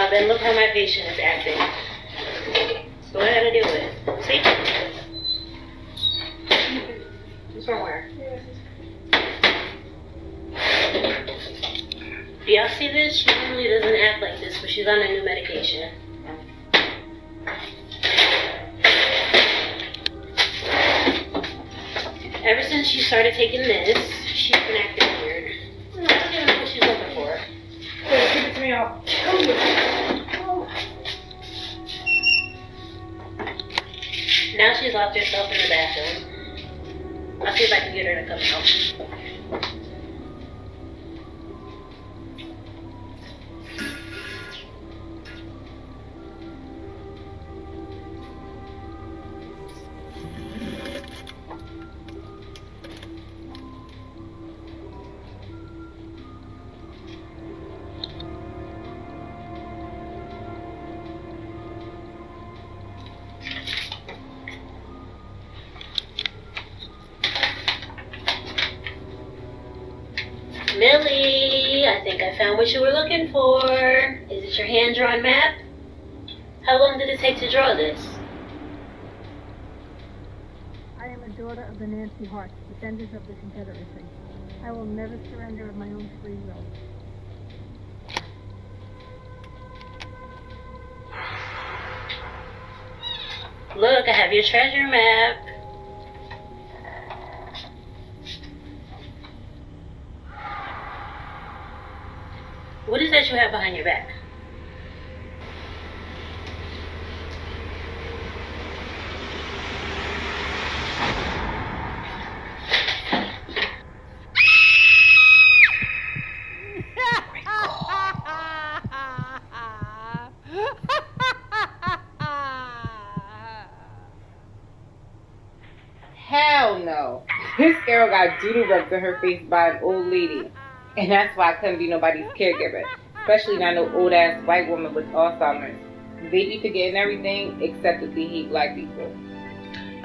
Now then, look how my patient is acting. Let's go ahead and deal with it. See? What's wrong with her? Do y'all see this? She normally doesn't act like this, but she's on a new medication. Ever since she started taking this, she's been acting weird. I don't even know what she's looking for. Wait, give it to me, I'll kill you. Now she's locked herself in the bathroom. I'll see if I can get her to come out. Millie, I think I found what you were looking for. Is it your hand-drawn map? How long did it take to draw this? I am a daughter of the Nancy Hart, defenders of the Confederacy. I will never surrender of my own free will. Look, I have your treasure map. What is that you have behind your back? Hell no. This girl got doodle rubbed to her face by an old lady. And that's why I couldn't be nobody's caregiver. Especially not no old ass white woman with Alzheimer's. They be forgetting everything except that they hate black people.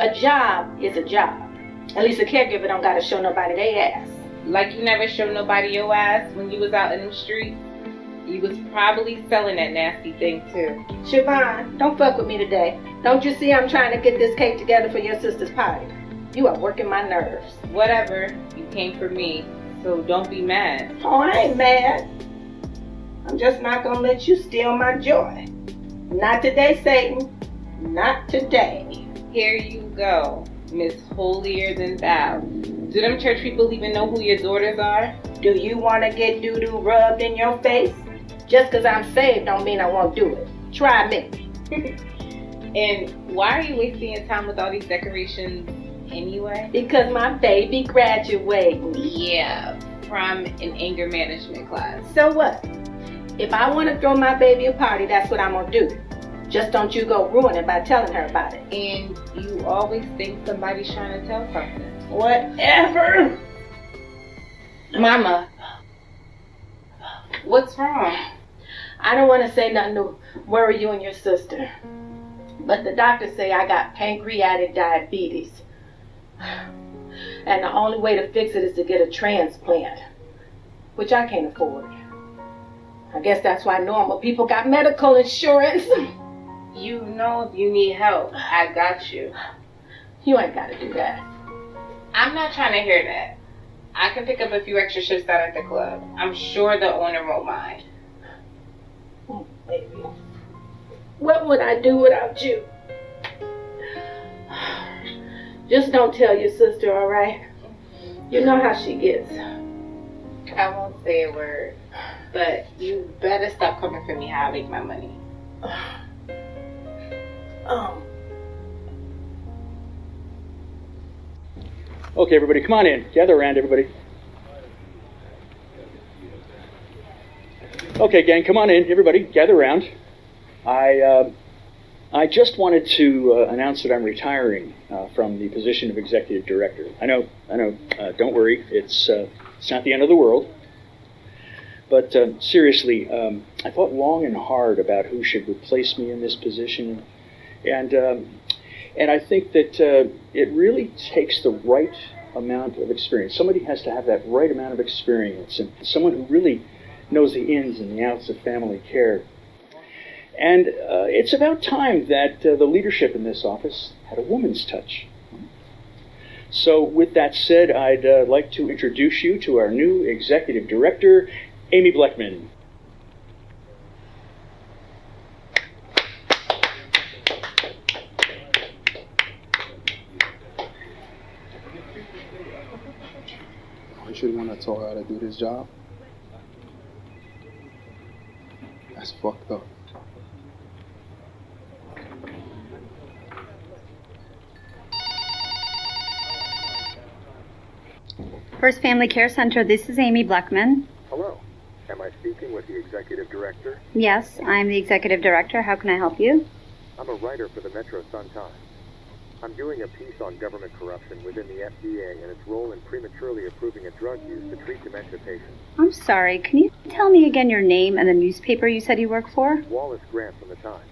A job is a job. At least a caregiver don't gotta show nobody their ass. Like you never showed nobody your ass when you was out in the streets? You was probably selling that nasty thing too. Siobhan, don't fuck with me today. Don't you see I'm trying to get this cake together for your sister's party? You are working my nerves. Whatever, you came for me, so don't be mad. Oh, I ain't mad. I'm just not gonna let you steal my joy. Not today, Satan. Not today. Here you go, Miss Holier Than Thou. Do them church people even know who your daughters are? Do you want to get doo-doo rubbed in your face? Just because I'm saved don't mean I won't do it. Try me. And why are you wasting your time with all these decorations anyway? Because my baby graduating. Yeah, from an anger management class. So what? If I want to throw my baby a party, that's what I'm going to do. Just don't you go ruin it by telling her about it. And you always think somebody's trying to tell something. Whatever. Mama, what's wrong? I don't want to say nothing to worry you and your sister. But the doctors say I got pancreatic diabetes. And the only way to fix it is to get a transplant. Which I can't afford. I guess that's why normal people got medical insurance. You know if you need help, I got you. You ain't got to do that. I'm not trying to hear that. I can pick up a few extra shifts out at the club. I'm sure the owner won't mind. Oh, baby. What would I do without you? Just don't tell your sister, all right? You know how she gets. I won't say a word, but you better stop coming for me how I make my money. Okay, everybody, come on in. Gather around, everybody. Okay, gang, come on in. Everybody, gather around. I just wanted to announce that I'm retiring from the position of executive director. I know. Don't worry, it's not the end of the world. But seriously, I thought long and hard about who should replace me in this position, and I think that it really takes the right amount of experience. Somebody has to have that right amount of experience, and someone who really knows the ins and the outs of family care. And it's about time that the leadership in this office had a woman's touch. So with that said, I'd like to introduce you to our new executive director, Amy Bleckman. You should the one that told her how to do this job? That's fucked up. First Family Care Center, this is Amy Bleckman. Hello. Am I speaking with the executive director? Yes, I'm the executive director. How can I help you? I'm a writer for the Metro Sun-Times. I'm doing a piece on government corruption within the FDA and its role in prematurely approving a drug used to treat dementia patients. I'm sorry, can you tell me again your name and the newspaper you said you work for? Wallace Grant from the Times.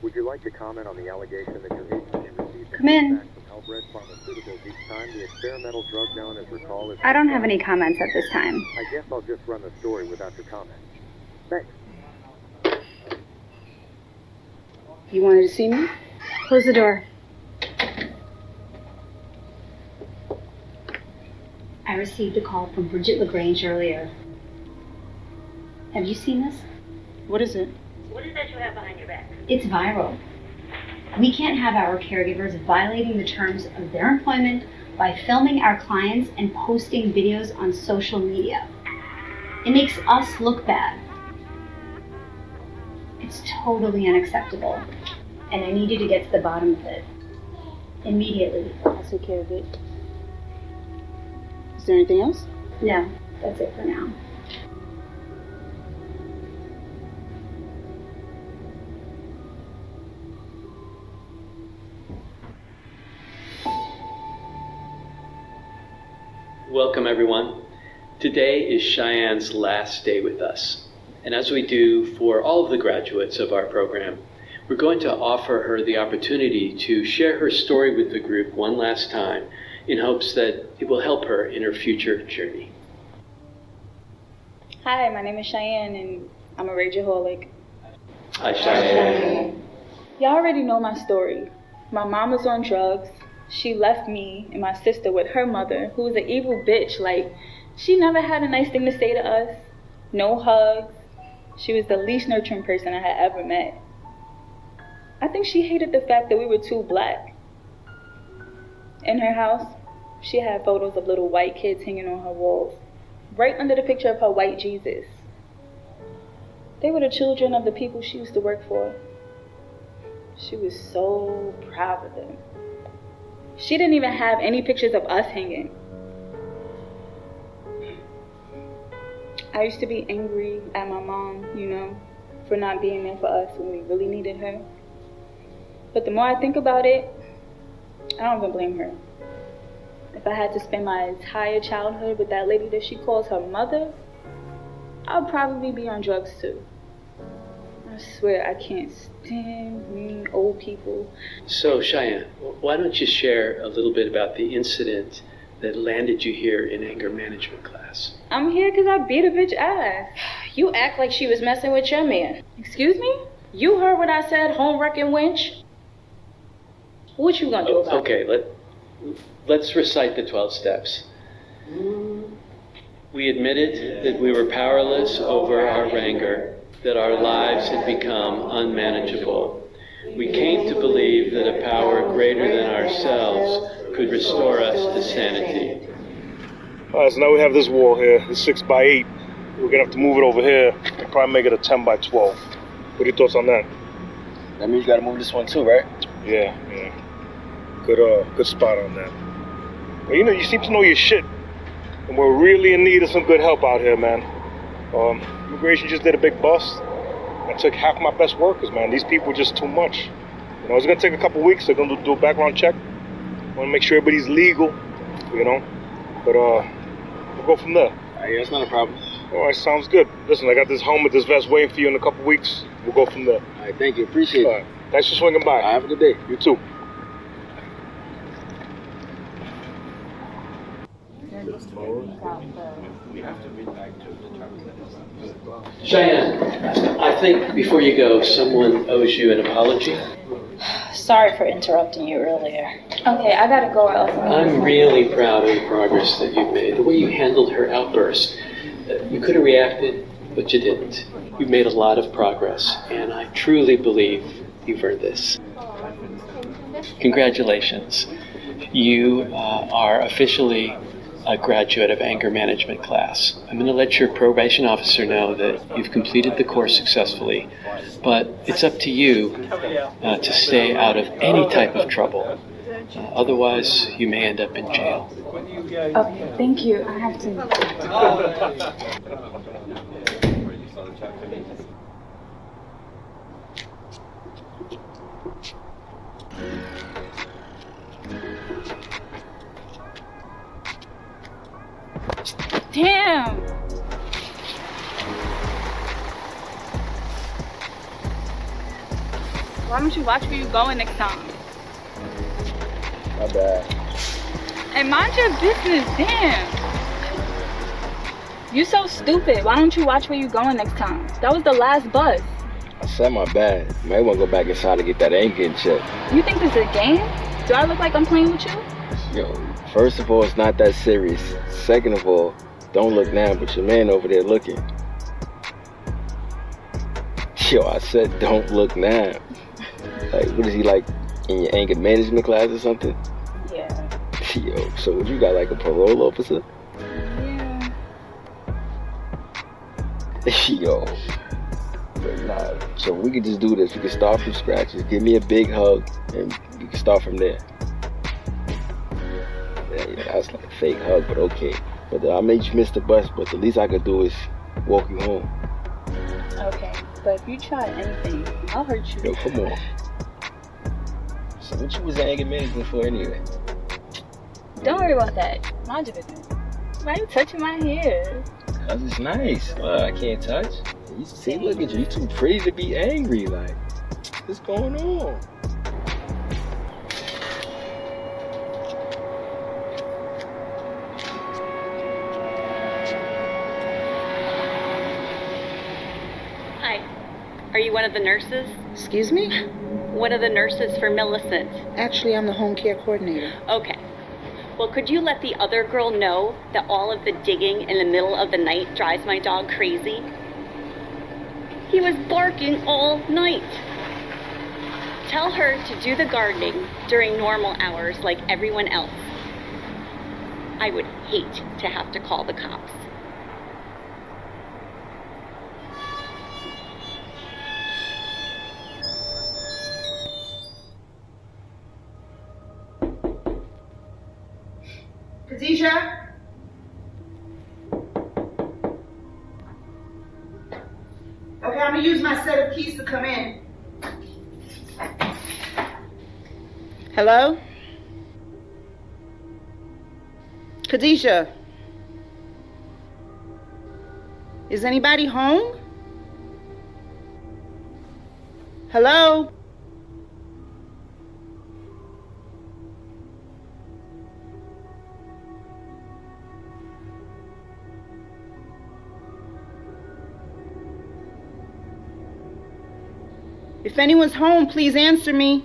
Would you like to comment on the allegation that your agency received Come in. feedback from Helbred Pharmaceuticals each time the experimental drug known as Recall is... I don't have any comments at this time. I guess I'll just run the story without your comment. Thanks. You wanted to see me? Close the door. I received a call from Bridget LaGrange earlier. Have you seen this? What is it? What is that you have behind your back? It's viral. We can't have our caregivers violating the terms of their employment by filming our clients and posting videos on social media. It makes us look bad. It's totally unacceptable, and I need you to get to the bottom of it. Immediately. I'll take care of it. Is there anything else? No, that's it for now. Welcome, everyone. Today is Cheyenne's last day with us. And as we do for all of the graduates of our program, we're going to offer her the opportunity to share her story with the group one last time in hopes that it will help her in her future journey. Hi, my name is Cheyenne, and I'm a rageaholic. Hi, Cheyenne. Y'all already know my story. My mom was on drugs. She left me and my sister with her mother, who was an evil bitch. Like, she never had a nice thing to say to us. No hugs. She was the least nurturing person I had ever met. I think she hated the fact that we were too black. In her house, she had photos of little white kids hanging on her walls, right under the picture of her white Jesus. They were the children of the people she used to work for. She was so proud of them. She didn't even have any pictures of us hanging. I used to be angry at my mom, for not being there for us when we really needed her. But the more I think about it, I don't even blame her. If I had to spend my entire childhood with that lady that she calls her mother, I'd probably be on drugs too. I swear I can't stand mean old people. So, Cheyenne, why don't you share a little bit about the incident that landed you here in anger management class? I'm here because I beat a bitch ass. You act like she was messing with your man. Excuse me? You heard what I said, home-wrecking wench? What you gonna do about it? Okay, let's recite the 12 steps. We admitted that we were powerless over our anger, that our lives had become unmanageable. We came to believe that a power greater than ourselves could restore us to sanity. All right, so now we have this wall here, the 6x8. We're gonna have to move it over here and probably make it a 10x12. What are your thoughts on that? That means you gotta move this one too, right? Yeah. Good spot on that. Well, you seem to know your shit. And we're really in need of some good help out here, man. Immigration just did a big bust. I took half my best workers, man. These people are just too much. It's gonna take a couple weeks. They're gonna do a background check. Want to make sure everybody's legal, But we'll go from there. Yeah, that's not a problem. All right, sounds good. Listen, I got this helmet, this vest waiting for you in a couple weeks. We'll go from there. All right, thank you. Appreciate it. All right. Thanks for swinging by. Have a good day. You too. Cheyenne, I think before you go, someone owes you an apology. Sorry for interrupting you earlier. Okay, I gotta go or else I'm really proud of the progress that you've made. The way you handled her outburst. You could have reacted, but you didn't. You've made a lot of progress, and I truly believe you've earned this. Congratulations. You are officially a graduate of anger management class. I'm going to let your probation officer know that you've completed the course successfully, but it's up to you to stay out of any type of trouble. Otherwise, you may end up in jail. Okay, thank you. I have to. Damn! Why don't you watch where you're going next time? My bad. Hey, mind your business, damn! You so stupid. Why don't you watch where you're going next time? That was the last bus. I said my bad. Might want to go back inside to get that anger in check. You think this is a game? Do I look like I'm playing with you? Yo, first of all, it's not that serious. Second of all, don't look now, but your man over there looking. Yo, I said don't look now. Like, what is he, like, in your anger management class or something? Yeah. Yo, so what, you got like a parole officer? Yeah. Yo. But nah, so we can just do this. We can start from scratch. Just give me a big hug and we can start from there. Yeah, that's like a fake hug, but okay. But I made you miss the bus, but the least I could do is walk you home. Okay, but if you try anything, I'll hurt you. Yo, come on. So what you was in anger management for anyway? Don't worry about that. Mind your business. Why are you touching my hair? Cause it's nice. I can't touch. You see, look at you. You too pretty to be angry. Like, what's going on? Hi. Are you one of the nurses? Excuse me? One of the nurses for Millicent. Actually, I'm the home care coordinator. Okay. Well, could you let the other girl know that all of the digging in the middle of the night drives my dog crazy? He was barking all night. Tell her to do the gardening during normal hours like everyone else. I would hate to have to call the cops. Khadijah? Okay, I'm gonna use my set of keys to come in. Hello? Khadijah? Is anybody home? Hello? If anyone's home, please answer me.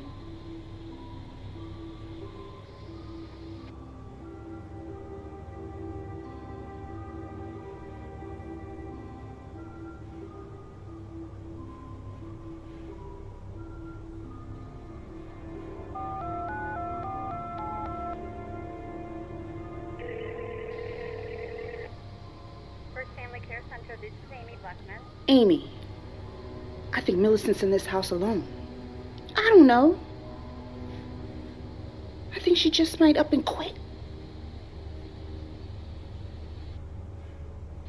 First Family Care Center, this is Amy Blackman. Amy. I think Millicent's in this house alone. I don't know. I think she just might up and quit.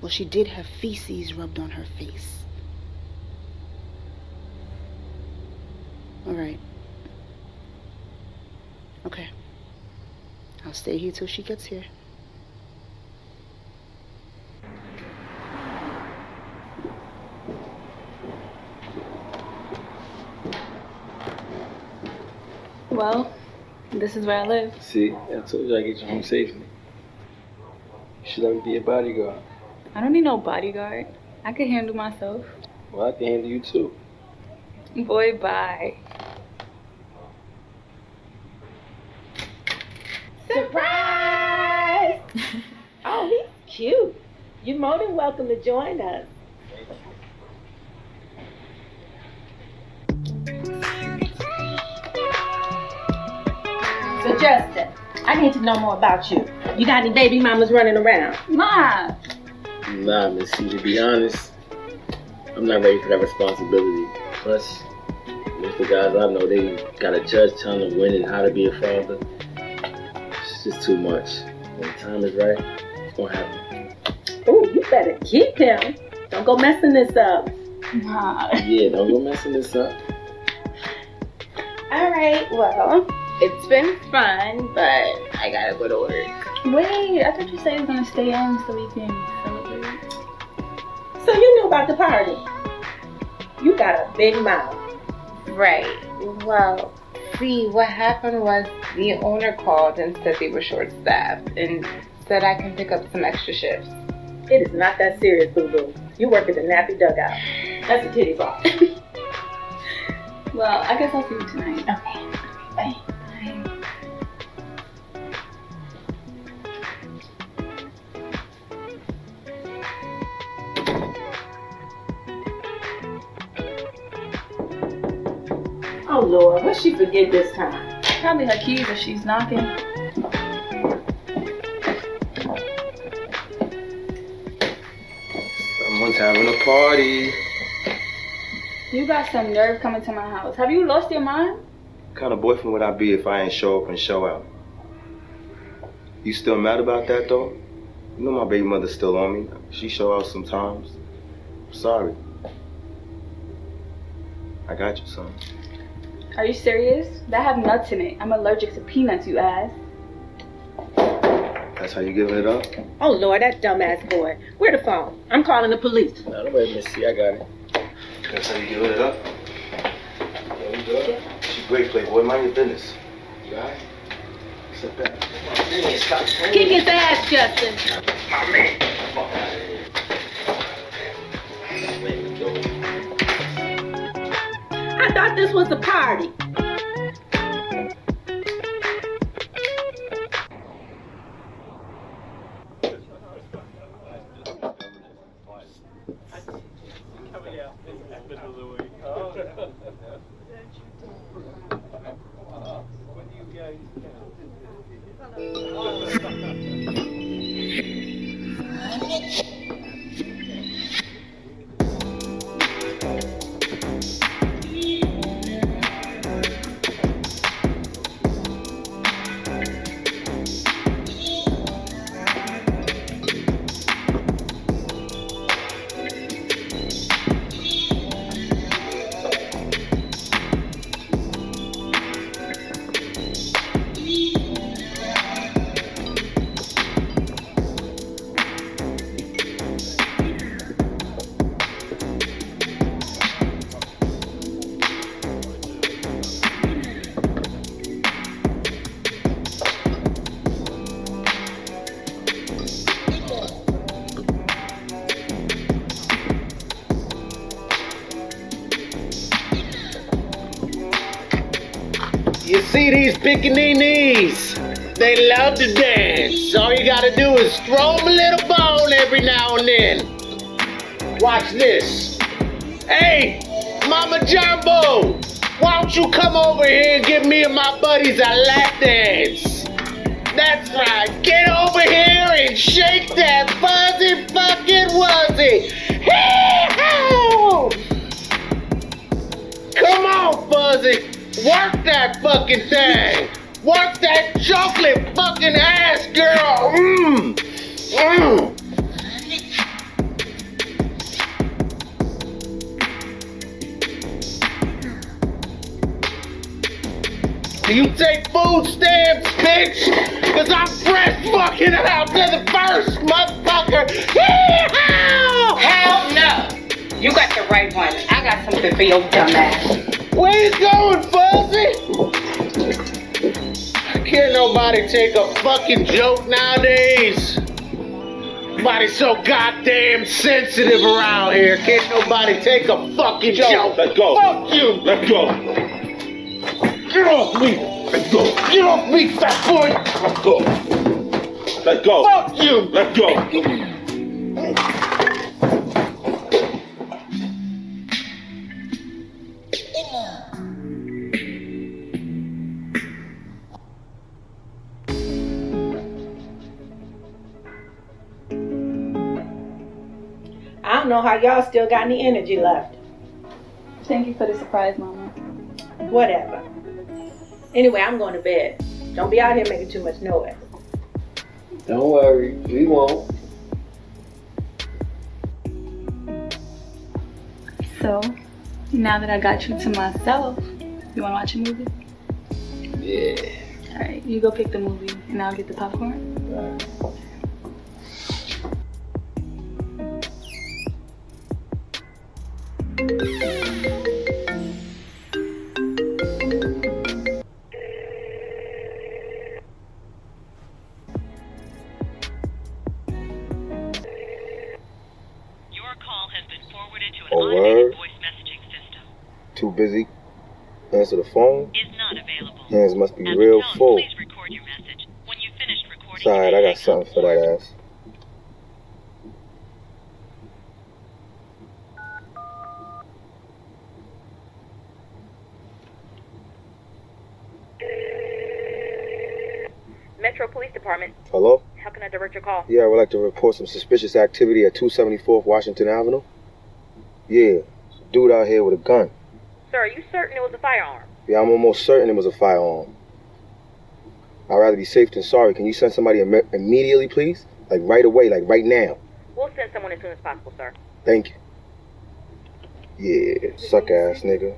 Well, she did have feces rubbed on her face. All right. Okay. I'll stay here till she gets here. Well, this is where I live. See, I told you I get you home safely. should let me be a bodyguard. I don't need no bodyguard. I can handle myself. Well, I can handle you too. Boy, bye. Surprise! Oh, he's cute. You're more than welcome to join us. So, Justin, I need to know more about you. You got any baby mamas running around? Ma! Nah, Miss C, to be honest, I'm not ready for that responsibility. Plus, most of the guys I know, they got a judge telling them when and how to be a father. It's just too much. When the time is right, it's gonna happen. Oh, you better keep him. Don't go messing this up. Ma. Yeah, don't go messing this up. All right, well, it's been fun, but I gotta go to work. Wait, I thought you said you were gonna stay in so we can celebrate. So you knew about the party. You got a big mouth. Right. Well, see, what happened was the owner called and said they were short-staffed and said I can pick up some extra shifts. It is not that serious, boo-boo. You work at the nappy dugout. That's a titty bar. Well, I guess I'll see you tonight. Okay. Bye. Oh, Lord, what'd she forget this time? Probably her keys if she's knocking. Someone's having a party. You got some nerve coming to my house. Have you lost your mind? What kind of boyfriend would I be if I ain't show up and show out? You still mad about that, though? You know my baby mother's still on me. She show out sometimes. I'm sorry. I got you, son. Are you serious? That have nuts in it. I'm allergic to peanuts, you ass. That's how you giving it up? Oh, Lord, that dumbass boy. Where the phone? I'm calling the police. No, don't worry, Miss C, I got it. That's how you giving it up? Yeah, you good? She great, playboy. Mind your business. You alright? Sit back. Kick his ass, Justin. My man. I thought this was a party. You see these pickaninnies? They love to dance. All you gotta do is throw them a little bone every now and then. Watch this. Hey, Mama Jumbo, why don't you come over here and give me and my buddies a lap dance? That's right, get over here and shake that fuzzy fucking wuzzy. Hee-haw! Come on, Fuzzy. Work that fucking thing. Work that chocolate fucking ass, girl. Do you take food stamps, bitch? Cause I'm fresh fucking out to the first, motherfucker. Yeehaw! Hell no! You got the right one. I got something for your dumb ass. Where you going, Fuzzy? Can't nobody take a fucking joke nowadays. Everybody's so goddamn sensitive around here. Can't nobody take a fucking joke. Let go. Fuck you. Let go. Get off me. Let go. Get off me, fat boy. Let go. Let go. Fuck you. Let go. I don't know how y'all still got any energy left. Thank you for the surprise, Mama. Whatever. Anyway, I'm going to bed. Don't be out here making too much noise. Don't worry, we won't. So, now that I got you to myself, you want to watch a movie? Yeah. Alright, you go pick the movie and I'll get the popcorn. Right. Oh, word? Too busy? Answer the phone? Hands must be real full. Sorry, I got something for that ass. Metro Police Department. Hello? How can I direct your call? Yeah, I would like to report some suspicious activity at 274th Washington Avenue. Yeah, dude out here with a gun. Sir, are you certain it was a firearm? Yeah, I'm almost certain it was a firearm. I'd rather be safe than sorry. Can you send somebody immediately, please? Like right away, like right now. We'll send someone as soon as possible, sir. Thank you. Yeah, suck ass nigga.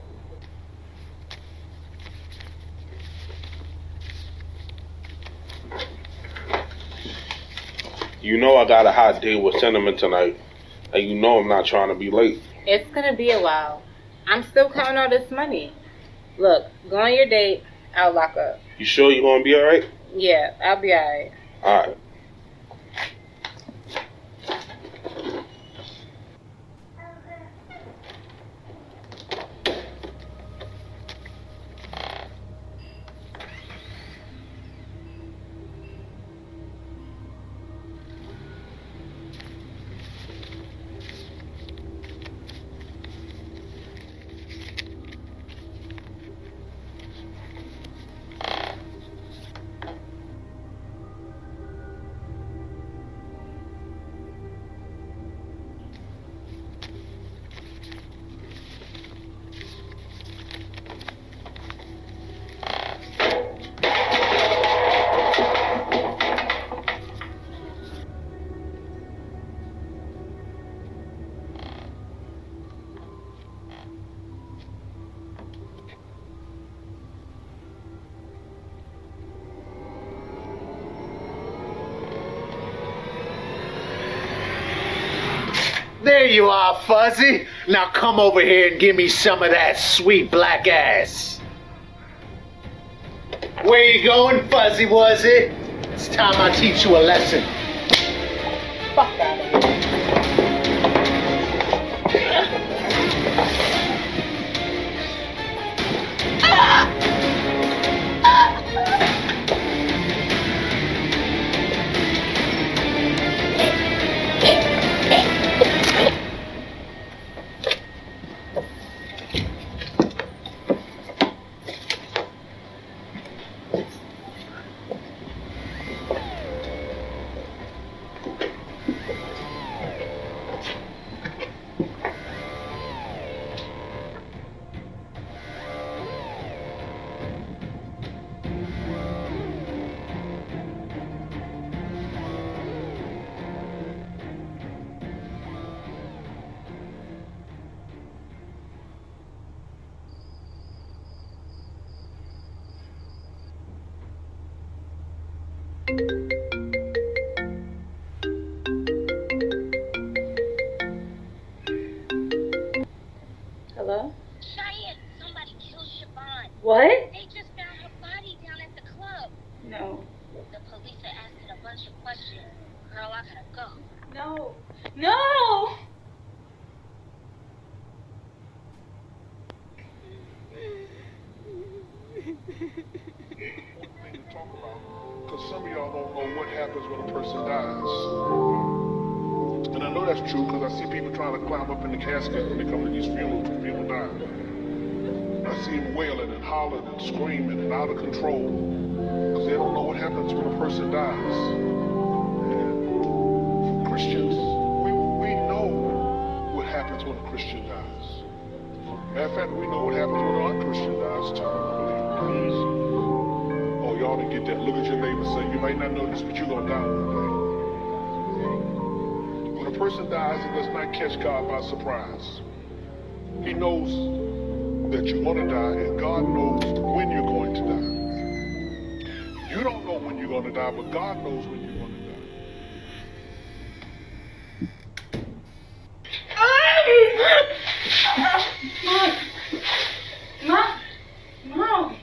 You know I got a hot date with Cinnamon tonight. And you know I'm not trying to be late. It's gonna be a while. I'm still counting all this money. Look, go on your date. I'll lock up. You sure you gonna be alright? Yeah, I'll be alright. Alright. There you are, Fuzzy. Now come over here and give me some of that sweet black ass. Where you going, Fuzzy, was it? It's time I teach you a lesson. Fuck out of here. Hello? Cheyenne, somebody killed Siobhan. What? They just found her body down at the club. No. The police are asking a bunch of questions. Girl, I gotta go. No, true because I see people trying to climb up in the casket when they come to these funerals when people die. I see them wailing and hollering and screaming and out of control because they don't know what happens when a person dies. And for Christians, we know what happens when a Christian dies. Matter of fact, we know what happens when an unchristian dies too, I believe. Oh, y'all didn't get that. Look at your neighbor and say, you might not know this, but you're going to die one day. When a person dies, it does not catch God by surprise. He knows that you're going to die, and God knows when you're going to die. You don't know when you're going to die, but God knows when you're going to die. Mom.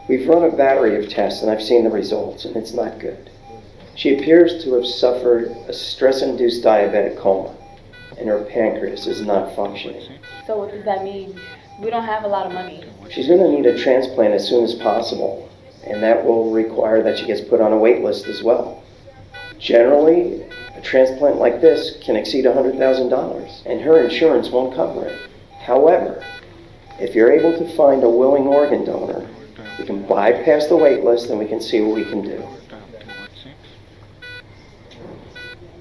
We've run a battery of tests and I've seen the results, and it's not good. She appears to have suffered a stress-induced diabetic coma, and her pancreas is not functioning. So what does that mean? We don't have a lot of money. She's going to need a transplant as soon as possible, and that will require that she gets put on a wait list as well. Generally, a transplant like this can exceed $100,000, and her insurance won't cover it. However, if you're able to find a willing organ donor, we can bypass the wait list and we can see what we can do.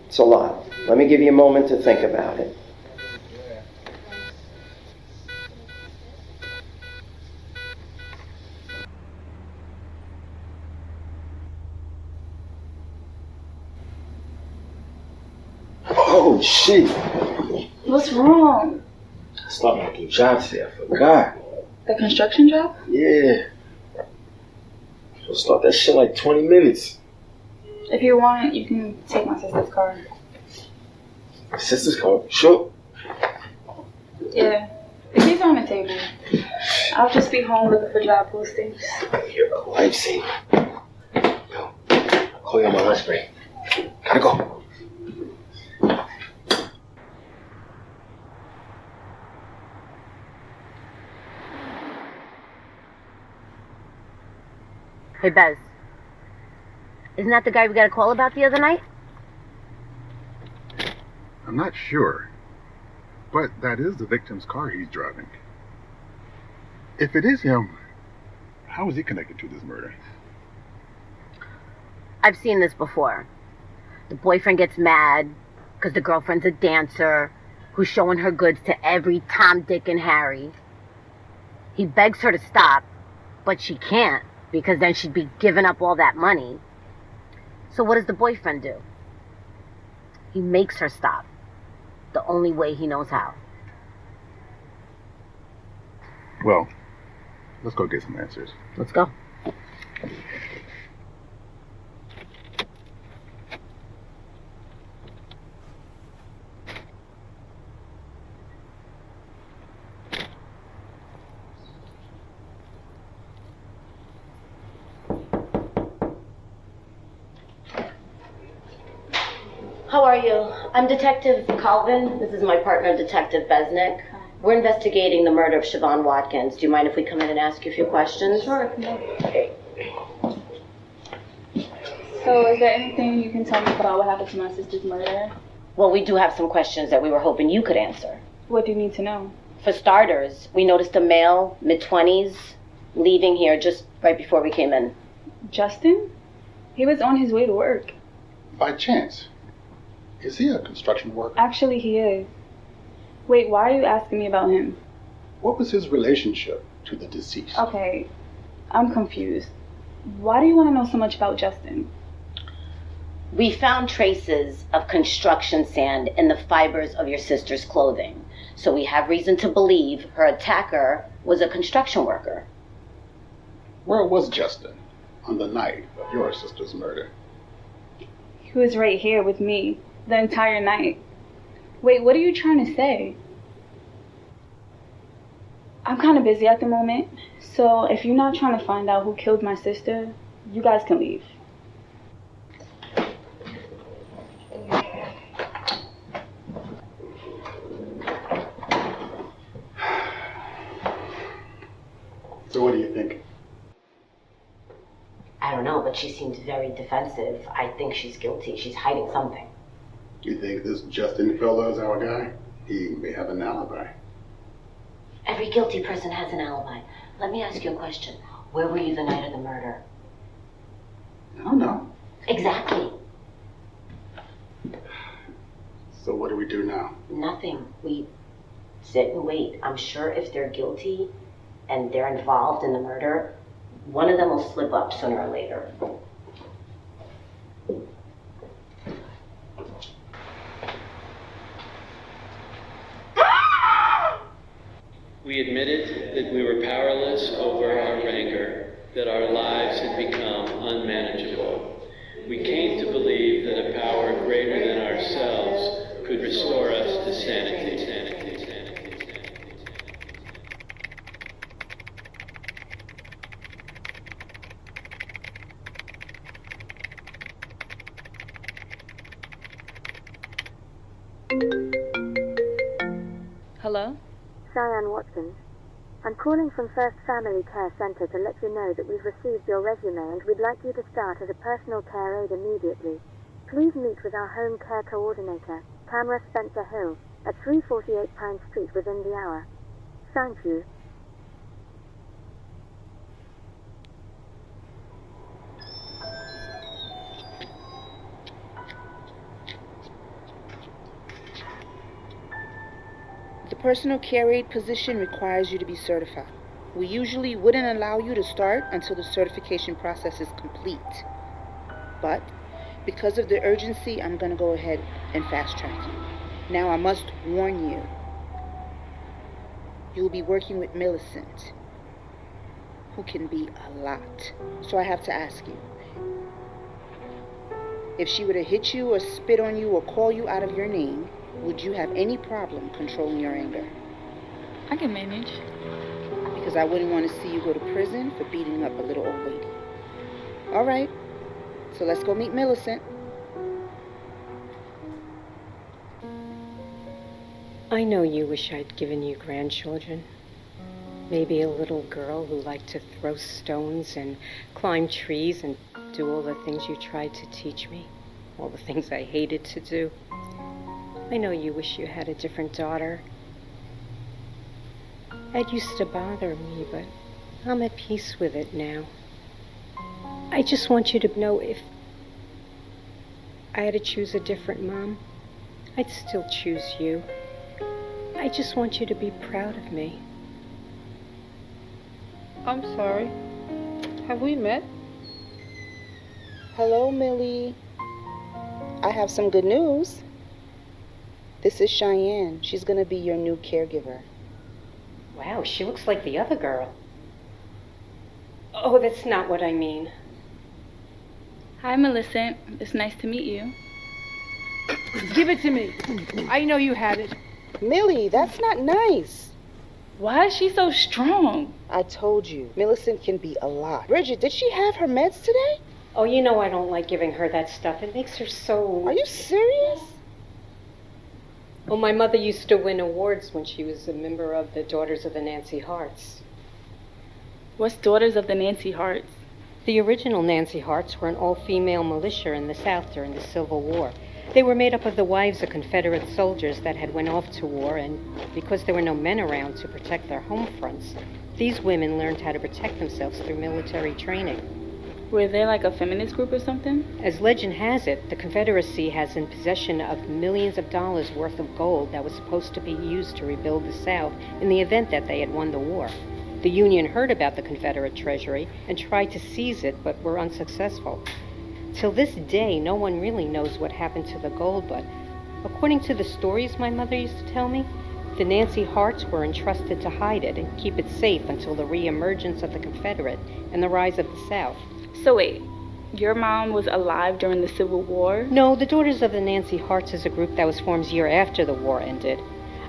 It's a lot. Let me give you a moment to think about it. Oh, shit. What's wrong? I started my new job today. I forgot. The construction job? Yeah. We'll start that shit in like 20 minutes. If you want, you can take my sister's car. My sister's car? Sure. Yeah. The keys are on the table. I'll just be home looking for job postings. You're a lifesaver. Yo, I'll call you on my lunch break. Gotta go. Hey, Bez. Isn't that the guy we got a call about the other night? I'm not sure, but that is the victim's car he's driving. If it is him, how is he connected to this murder? I've seen this before. The boyfriend gets mad because the girlfriend's a dancer who's showing her goods to every Tom, Dick, and Harry. He begs her to stop, but she can't, because then she'd be giving up all that money. So what does the boyfriend do? He makes her stop, the only way he knows how. Well, let's go get some answers. Let's go. How are you? I'm Detective Colvin. This is my partner, Detective Besnick. We're investigating the murder of Siobhan Watkins. Do you mind if we come in and ask you a few questions? Sure. Okay. So is there anything you can tell me about what happened to my sister's murder? Well, we do have some questions that we were hoping you could answer. What do you need to know? For starters, we noticed a male, mid-20s, leaving here just right before we came in. Justin? He was on his way to work. By chance. Is he a construction worker? Actually, he is. Wait, why are you asking me about him? What was his relationship to the deceased? Okay, I'm confused. Why do you want to know so much about Justin? We found traces of construction sand in the fibers of your sister's clothing. So we have reason to believe her attacker was a construction worker. Where was Justin on the night of your sister's murder? He was right here with me the entire night. Wait, what are you trying to say? I'm kind of busy at the moment, so if you're not trying to find out who killed my sister, you guys can leave. So what do you think? I don't know, but she seems very defensive. I think she's guilty. She's hiding something. You think this Justin fella is our guy? He may have an alibi. Every guilty person has an alibi. Let me ask you a question. Where were you the night of the murder? I don't know. Exactly. So what do we do now? Nothing. We sit and wait. I'm sure if they're guilty and they're involved in the murder, one of them will slip up sooner or later. We admitted that we were powerless over our anger, that our lives had become unmanageable. We came to believe that a power greater than ourselves could restore us to sanity. Hello? Cheyenne Watkins. I'm calling from First Family Care Center to let you know that we've received your resume and we'd like you to start as a personal care aide immediately. Please meet with our home care coordinator, Tamara Spencer Hill, at 348 Pine Street within the hour. Thank you. The personal care aide position requires you to be certified. We usually wouldn't allow you to start until the certification process is complete. But because of the urgency, I'm going to go ahead and fast track you. Now I must warn you. You'll be working with Millicent, who can be a lot. So I have to ask you. If she were to hit you or spit on you or call you out of your name, would you have any problem controlling your anger? I can manage. Because I wouldn't want to see you go to prison for beating up a little old lady. All right, so let's go meet Millicent. I know you wish I'd given you grandchildren. Maybe a little girl who liked to throw stones and climb trees and do all the things you tried to teach me. All the things I hated to do. I know you wish you had a different daughter. It used to bother me, but I'm at peace with it now. I just want you to know if I had to choose a different mom, I'd still choose you. I just want you to be proud of me. I'm sorry. Have we met? Hello, Millie. I have some good news. This is Cheyenne. She's going to be your new caregiver. Wow, she looks like the other girl. Oh, that's not what I mean. Hi, Millicent. It's nice to meet you. Give it to me. I know you had it. Millie, that's not nice. Why is she so strong? I told you, Millicent can be a lot. Bridget, did she have her meds today? Oh, you know I don't like giving her that stuff. It makes her so... Are you serious? Well, my mother used to win awards when she was a member of the Daughters of the Nancy Harts. What's Daughters of the Nancy Harts? The original Nancy Harts were an all-female militia in the South during the Civil War. They were made up of the wives of Confederate soldiers that had went off to war, and because there were no men around to protect their home fronts, these women learned how to protect themselves through military training. Were they like a feminist group or something? As legend has it, the Confederacy has in possession of millions of dollars worth of gold that was supposed to be used to rebuild the South in the event that they had won the war. The Union heard about the Confederate treasury and tried to seize it, but were unsuccessful. Till this day, no one really knows what happened to the gold, but according to the stories my mother used to tell me, the Nancy Harts were entrusted to hide it and keep it safe until the re-emergence of the Confederate and the rise of the South. So wait, your mom was alive during the Civil War? No, the Daughters of the Nancy Harts is a group that was formed a year after the war ended.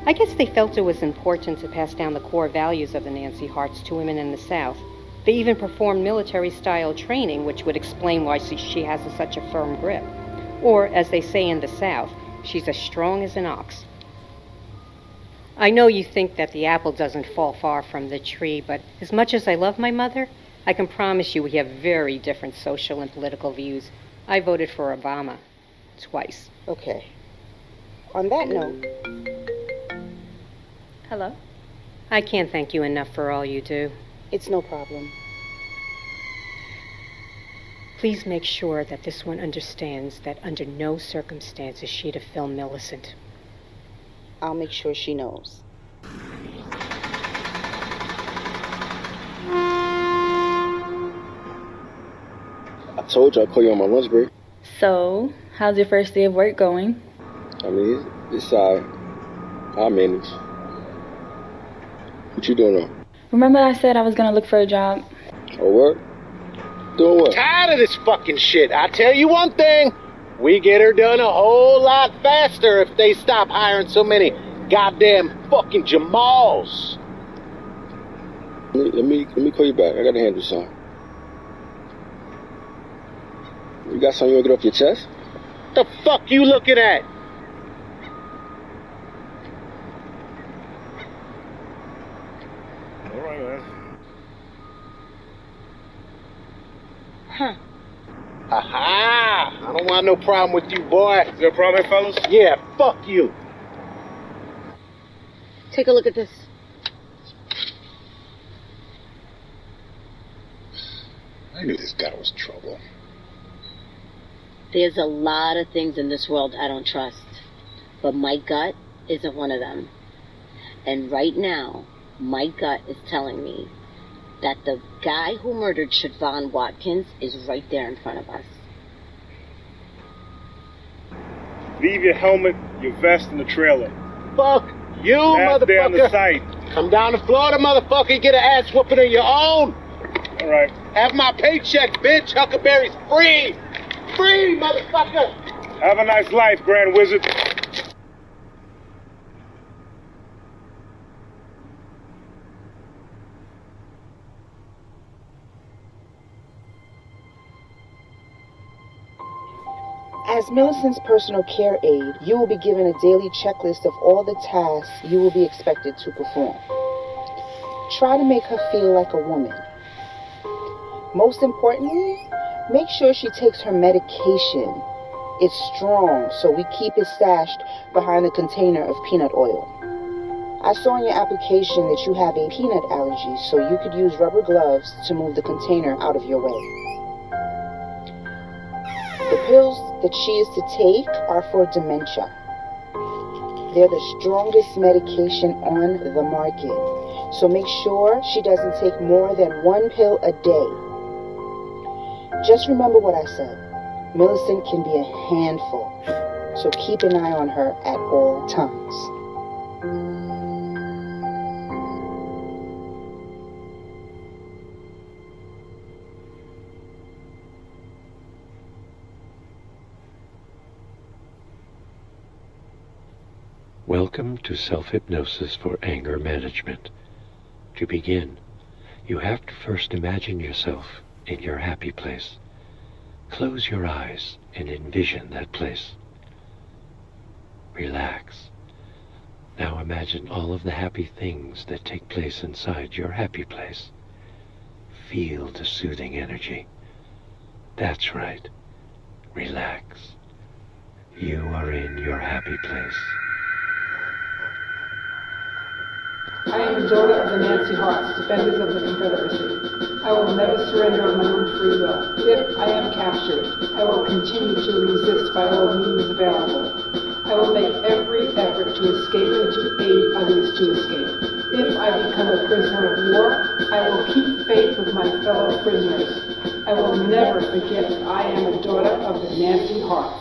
I guess they felt it was important to pass down the core values of the Nancy Harts to women in the South. They even performed military-style training, which would explain why she has such a firm grip. Or, as they say in the South, she's as strong as an ox. I know you think that the apple doesn't fall far from the tree, but as much as I love my mother, I can promise you we have very different social and political views. I voted for Obama twice. Okay. On that note... Hello? I can't thank you enough for all you do. It's no problem. Please make sure that this one understands that under no circumstances is she to film Millicent. I'll make sure she knows. I told you I'd call you on my lunch break. So, how's your first day of work going? I mean, it's alright. I'll manage. What you doing now? Remember I said I was gonna look for a job? Oh, what? Doing what? Tired of this fucking shit. I tell you one thing. We get her done a whole lot faster if they stop hiring so many goddamn fucking Jamals. Let me call you back. I gotta handle something. You got something you wanna get off your chest? The fuck you looking at? All right, man. Huh. Ha-ha! I don't want no problem with you, boy. Is there a problem here, fellas? Yeah, fuck you. Take a look at this. I knew this guy was trouble. There's a lot of things in this world I don't trust, but my gut isn't one of them. And right now, my gut is telling me that the guy who murdered Siobhan Watkins is right there in front of us. Leave your helmet, your vest in the trailer. Fuck you, Last day on the motherfucker. site. Come down to Florida, motherfucker, and get an ass whooping of your own. All right. Have my paycheck, bitch. Huckleberry's free. Free, motherfucker. Have a nice life, Grand Wizard. As Millicent's personal care aide, you will be given a daily checklist of all the tasks you will be expected to perform. Try to make her feel like a woman. Most importantly, make sure she takes her medication. It's strong, so we keep it stashed behind the container of peanut oil. I saw in your application that you have a peanut allergy, so you could use rubber gloves to move the container out of your way. The pills that she is to take are for dementia. They're the strongest medication on the market, so make sure she doesn't take more than 1 pill a day. Just remember what I said. Millicent can be a handful, so keep an eye on her at all times. Welcome to Self-Hypnosis for Anger Management. To begin, you have to first imagine yourself in your happy place. Close your eyes and envision that place. Relax. Now imagine all of the happy things that take place inside your happy place. Feel the soothing energy. That's right. Relax. You are in your happy place. I am a daughter of the Nancy Harts, defenders of the Confederacy. I will never surrender of my own free will. If I am captured, I will continue to resist by all means available. I will make every effort to escape and to aid others to escape. If I become a prisoner of war, I will keep faith with my fellow prisoners. I will never forget that I am a daughter of the Nancy Harts.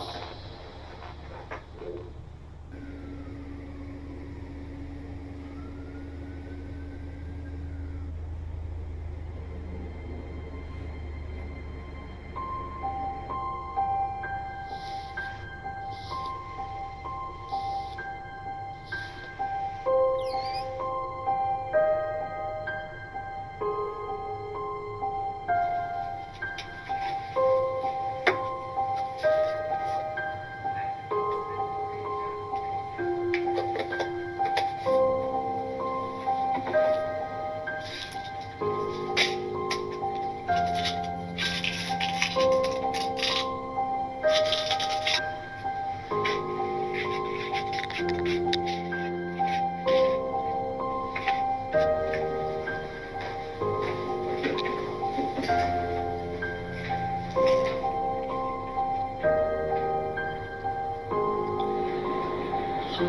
All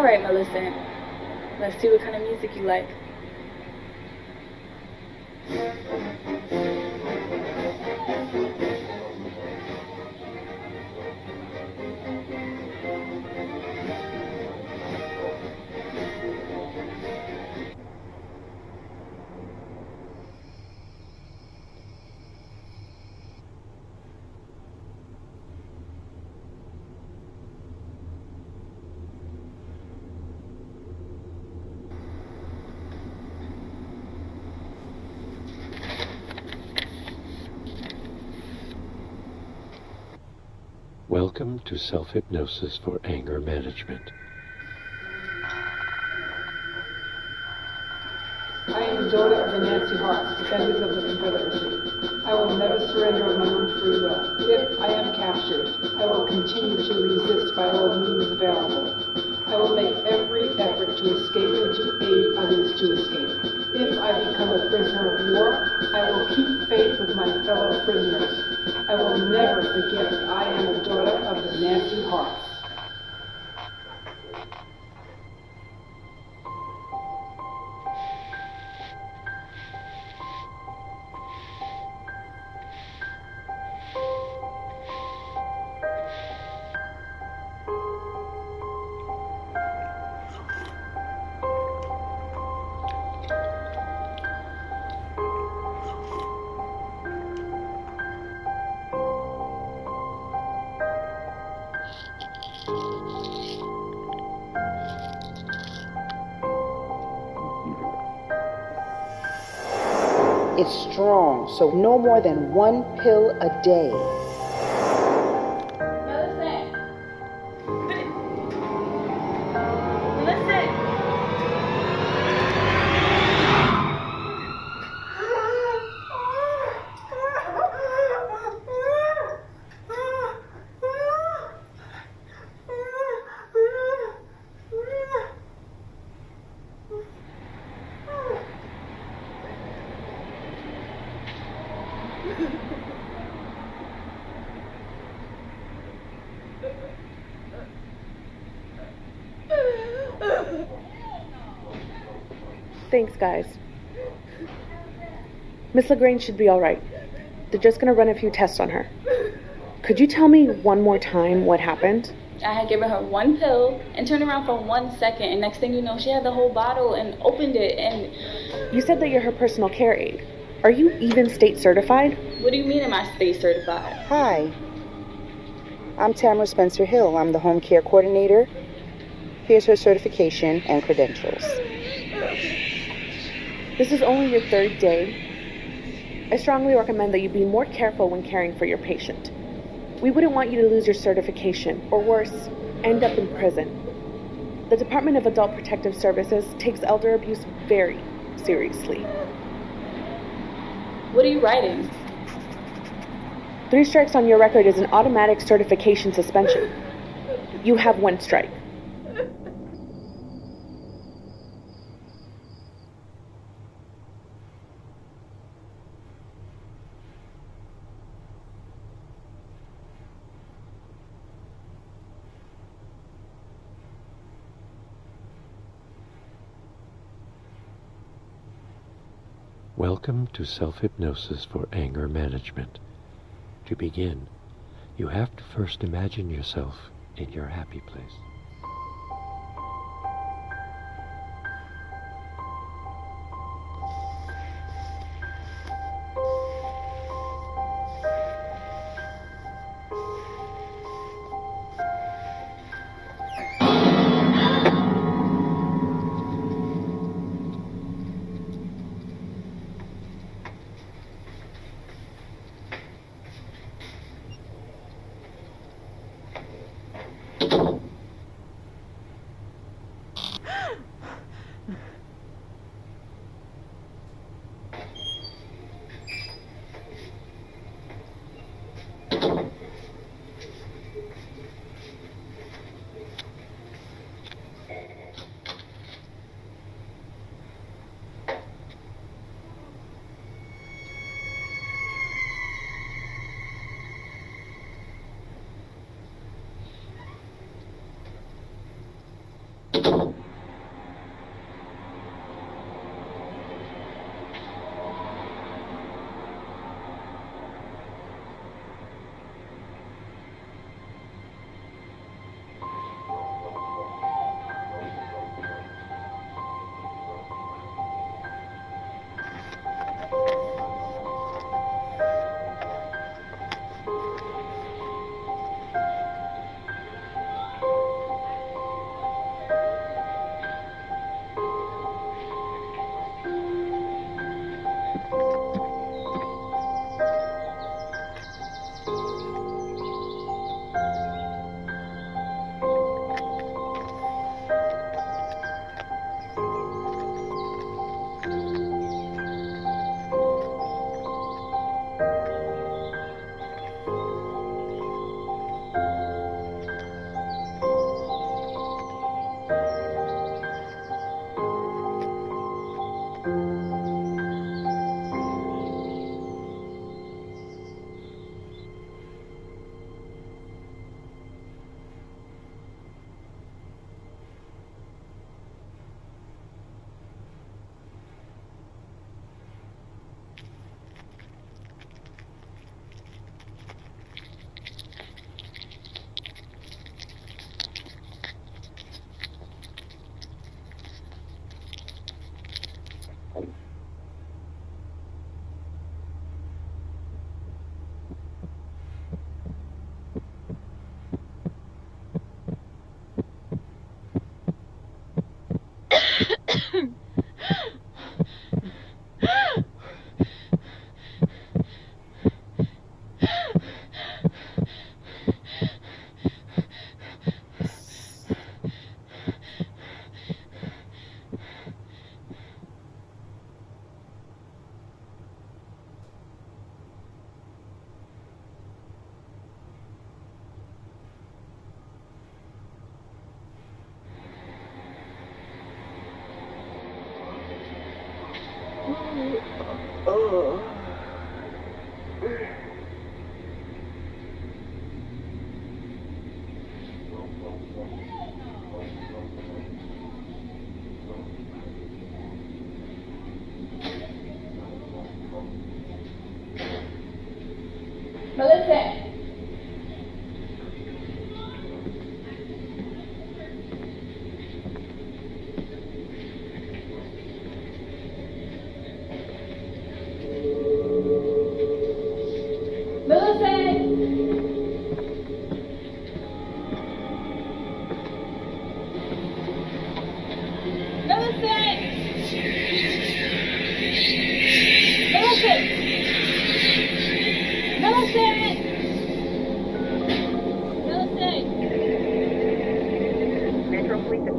right, Millicent. Let's see what kind of music you like. Welcome to Self-Hypnosis for Anger Management. I am the daughter of the Nancy Harts, defenders of the Confederacy. I will never surrender of my own free will. If I am captured, I will continue to resist by all means available. I will make every effort to escape and to aid others to escape. If I become a prisoner of war, I will keep faith with my fellow prisoners. I will never forget I am a daughter of the Nancy Harts. It's strong, so no more than 1 pill a day. Thanks, guys. Miss LaGrange should be all right. They're just gonna run a few tests on her. Could you tell me one more time what happened? I had given her 1 pill and turned around for 1 second, and next thing you know, she had the whole bottle and opened it, and... You said that you're her personal care aide. Are you even state certified? What do you mean am I state certified? Hi. I'm Tamara Spencer Hill. I'm the home care coordinator. Here's her certification and credentials. This is only your 3rd day. I strongly recommend that you be more careful when caring for your patient. We wouldn't want you to lose your certification, or worse, end up in prison. The Department of Adult Protective Services takes elder abuse very seriously. What are you writing? 3 strikes on your record is an automatic certification suspension. You have 1 strike. Welcome to Self-Hypnosis for Anger Management. To begin, you have to first imagine yourself in your happy place.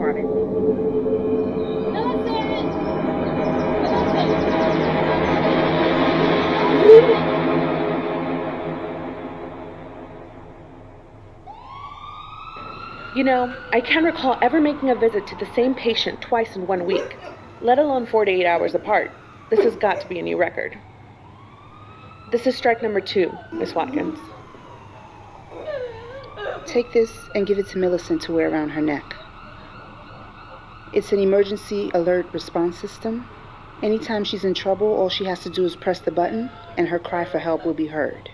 department. You know, I can't recall ever making a visit to the same patient twice in 1 week, let alone 48 hours apart. This has got to be a new record. This is strike number 2, Miss Watkins. Take this and give it to Millicent to wear around her neck. It's an emergency alert response system. Anytime she's in trouble, all she has to do is press the button, and her cry for help will be heard.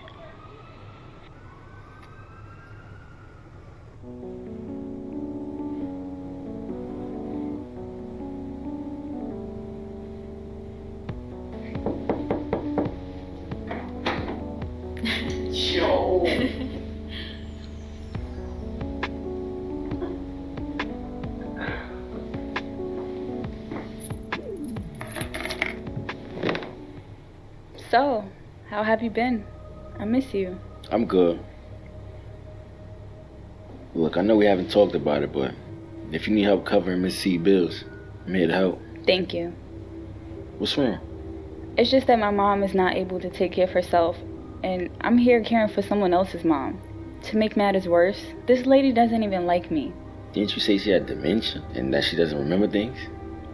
So, how have you been? I miss you. I'm good. Look, I know we haven't talked about it, but if you need help covering Miss C bills, I'm here to help. Thank you. What's wrong? It's just that my mom is not able to take care of herself, and I'm here caring for someone else's mom. To make matters worse, this lady doesn't even like me. Didn't you say she had dementia and that she doesn't remember things?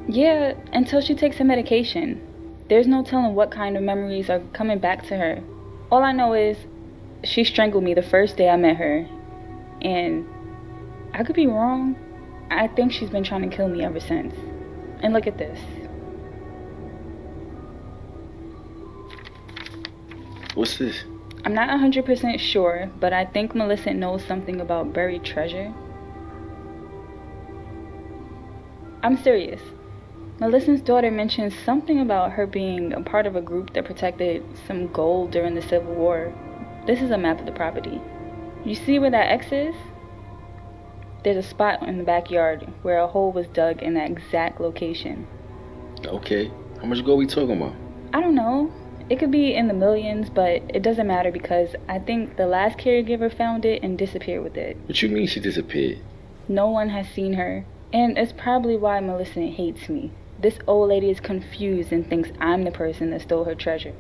Yeah, until she takes her medication. There's no telling what kind of memories are coming back to her. All I know is she strangled me the first day I met her. And I could be wrong. I think she's been trying to kill me ever since. And look at this. What's this? I'm not 100% sure, but I think Melissa knows something about buried treasure. I'm serious. Melissa's daughter mentioned something about her being a part of a group that protected some gold during the Civil War. This is a map of the property. You see where that X is? There's a spot in the backyard where a hole was dug in that exact location. Okay. How much gold we talking about? I don't know. It could be in the millions, but it doesn't matter because I think the last caregiver found it and disappeared with it. What you mean she disappeared? No one has seen her, and it's probably why Melissa hates me. This old lady is confused and thinks I'm the person that stole her treasure.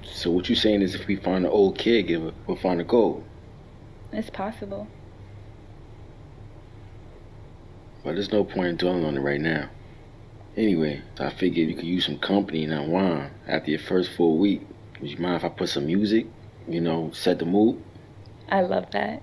So what you saying is if we find an old caregiver, we'll find the gold? It's possible. Well, there's no point in dwelling on it right now. Anyway, I figured you could use some company and unwind after your first full week. Would you mind if I put some music? You know, set the mood? I love that.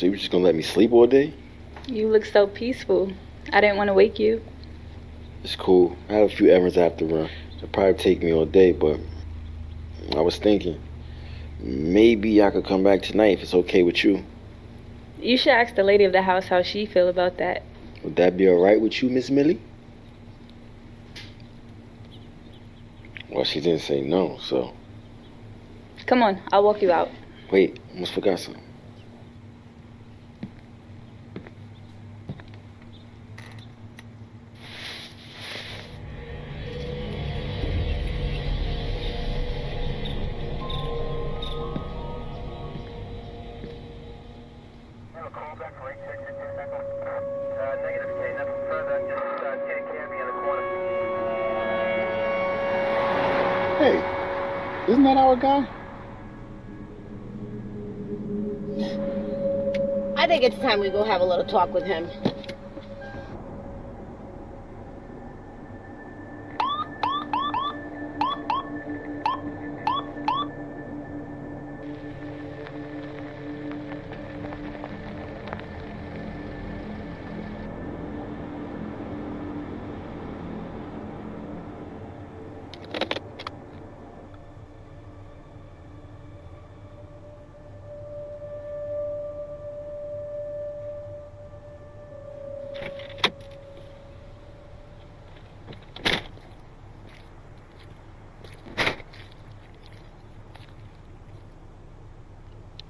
So you just gonna let me sleep all day? You look so peaceful. I didn't want to wake you. It's cool. I have a few errands I have to run. It'll probably take me all day, but I was thinking maybe I could come back tonight if it's okay with you. You should ask the lady of the house how she feel about that. Would that be alright with you, Miss Millie? Well, she didn't say no, so... Come on, I'll walk you out. Wait, almost forgot something. Hey, isn't that our guy? I think it's time we go have a little talk with him.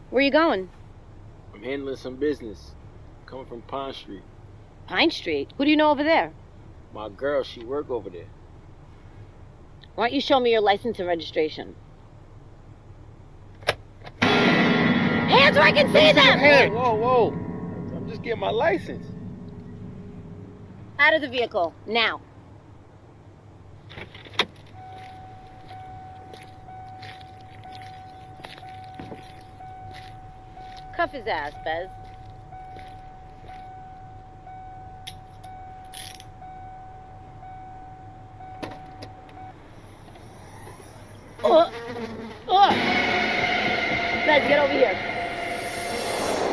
Where you going? I'm handling some business. Coming from Pine Street. Pine Street? Who do you know over there? My girl, she work over there. Why don't you show me your license and registration? Hands where I can see them! Hey, whoa. I'm just getting my license. Out of the vehicle, now. Cuff his ass, Bez. Bez, get over here.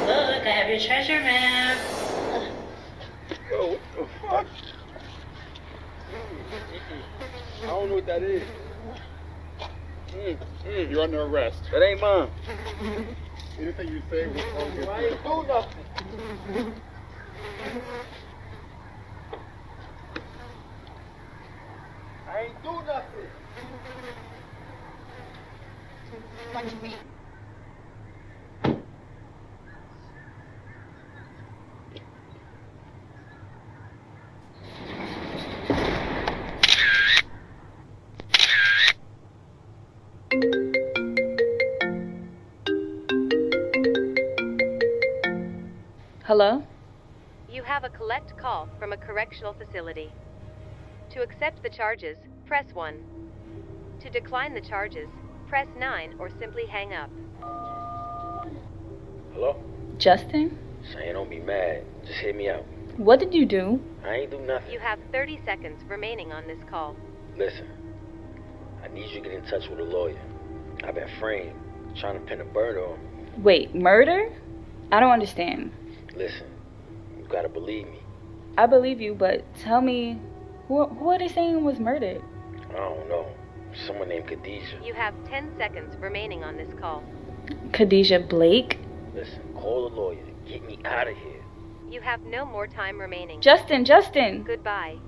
Look, I have your treasure map. Yo, what the fuck? I don't know what that is. You're under arrest. That ain't mine. Anything you say will probably get I ain't do nothing. I ain't do nothing. Watch me. Hello? You have a collect call from a correctional facility. To accept the charges, press 1. To decline the charges, press 9 or simply hang up. Hello? Justin? Cheyenne, don't be mad. Just hit me out. What did you do? I ain't do nothing. You have 30 seconds remaining on this call. Listen, I need you to get in touch with a lawyer. I've been framed, trying to pin a murder on me. Wait, murder? I don't understand. Listen, you gotta believe me. I believe you, but tell me, who are they saying was murdered? I don't know. Someone named Khadijah. You have 10 seconds remaining on this call. Khadijah Blake? Listen, call a lawyer. Get me out of here. You have no more time remaining. Justin! Goodbye.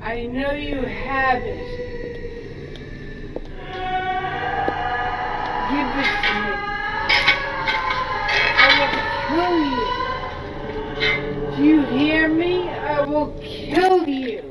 I know you have it. Give it to me. I will kill you. Do you hear me? I will kill you.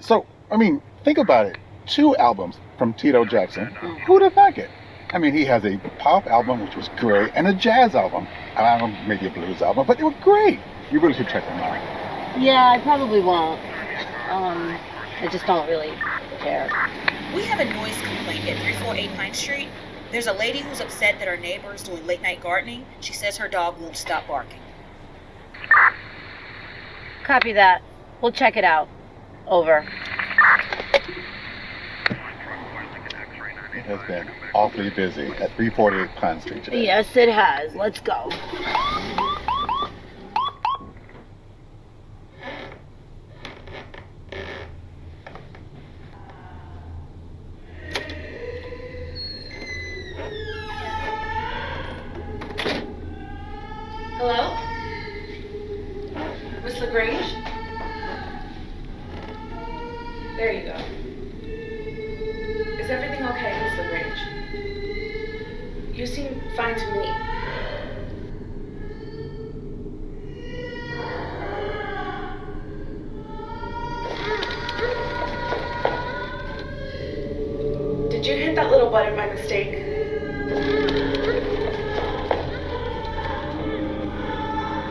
So, I mean, think about it. 2 albums from Tito Jackson. Who'd have thunk it? I mean, he has a pop album, which was great, and a jazz album. I don't know, maybe a blues album, but they were great. You really should check them out. Yeah, I probably won't. I just don't really care. We have a noise complaint at 348 Pine Street. There's a lady who's upset that her neighbor is doing late night gardening. She says her dog won't stop barking. Copy that. We'll check it out. Over. It has been awfully busy at 348 Pine Street today. Yes, it has. Let's go. Hello? Miss LaGrange? There you go. Is everything okay, Miss LaGrange? You seem fine to me. Did you hit that little button by mistake?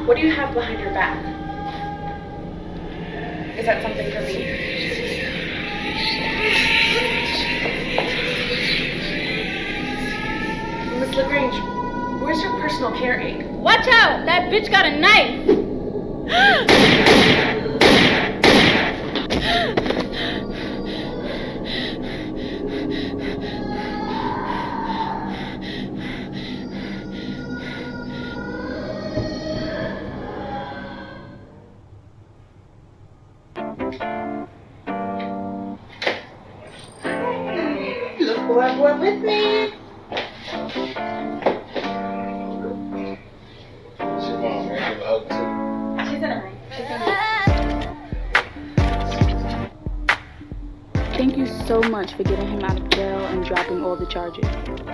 What do you have behind your back? Is that something for me? Miss LaGrange, where's your personal care aid? Watch out! That bitch got a knife! Look who I brought with me. She's in a room. Thank you so much for getting him out of jail and dropping all the charges.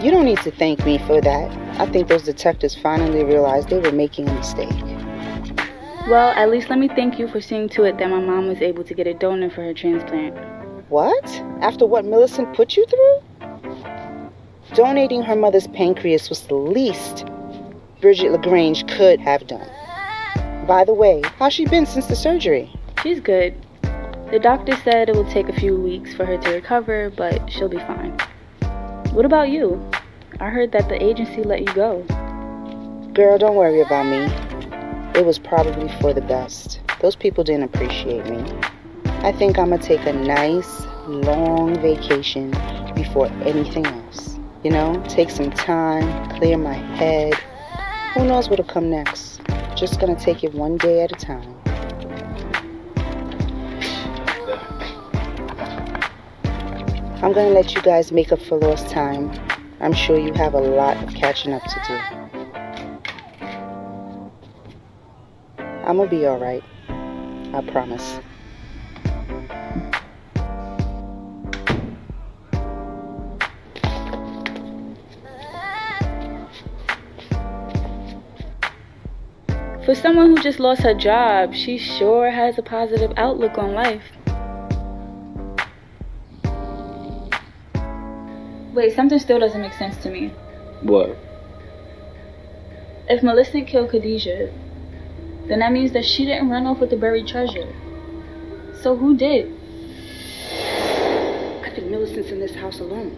You don't need to thank me for that. I think those detectives finally realized they were making a mistake. Well, at least let me thank you for seeing to it that my mom was able to get a donor for her transplant. What? After what Millicent put you through? Donating her mother's pancreas was the least Bridget LaGrange could have done. By the way, how's she been since the surgery? She's good. The doctor said it will take a few weeks for her to recover, but she'll be fine. What about you? I heard that the agency let you go. Girl, don't worry about me. It was probably for the best. Those people didn't appreciate me. I think I'm gonna take a nice, long vacation before anything else. You know, take some time, clear my head. Who knows what'll come next? Just gonna take it one day at a time. I'm gonna let you guys make up for lost time. I'm sure you have a lot of catching up to do. I'm gonna be alright. I promise. For someone who just lost her job, she sure has a positive outlook on life. Wait, something still doesn't make sense to me. What? If Melissa killed Khadijah, then that means that she didn't run off with the buried treasure. So who did? I think Millicent's in this house alone.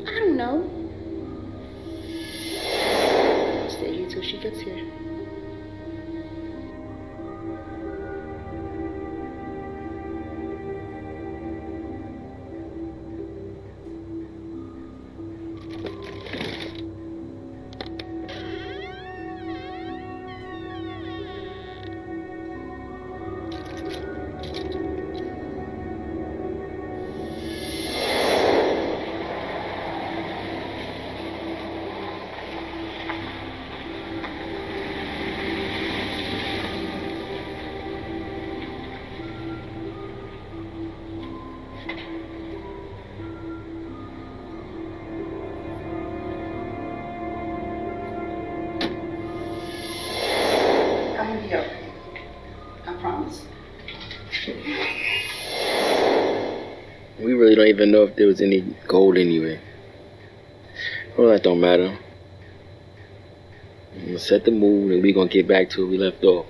I don't know. I'll stay here till she gets here. We really don't even know if there was any gold anywhere. Well, that don't matter. I'm gonna set the mood and we're gonna get back to where we left off.